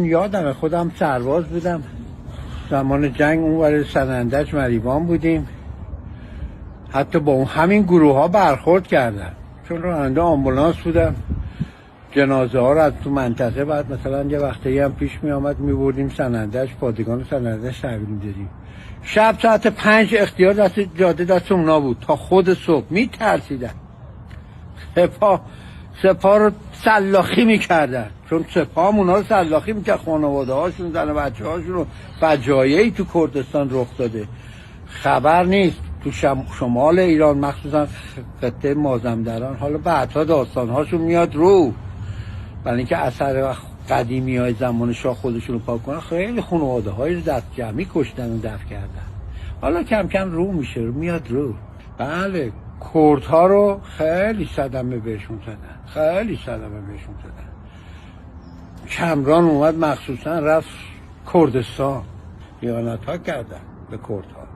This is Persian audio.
یادمه خودم سرباز بودم، زمان جنگ اونور سنندج مریوان بودیم، حتی با اون همین گروه ها برخورد کردن، چون راننده آمبولانس بودم. جنازه ها رو از تو منطقه بعد مثلا یه وقتی هم پیش می آمد می بردیم سنندج، پادگان سنندج تحویل میدادیم. شب ساعت 5 اختیار دست جاده دست اونا بود تا خود صبح. می ترسیدن، سپاه رو سلاخی میکردن، چون سپاه هم اونا رو سلاخی میکرد، خانواده هاشون، زن و بچه هاشون رو. فجایعی تو کردستان رخ داده، خبر نیست. تو شمال ایران مخصوصا خطه مازندران، حالا بعدها داستان هاشون میاد رو، برای اینکه اثر قدیمی های زمان شاه خودشون رو پاک کنن. خیلی خانواده های رو دست جمعی کشتن و دفن کردن. حالا کم کم رو میشه، میاد رو. بله، کردها رو خیلی صدمه بهشون زدن. کمران اومد مخصوصا رفت کردستان، خیانت ها کردن به کردها.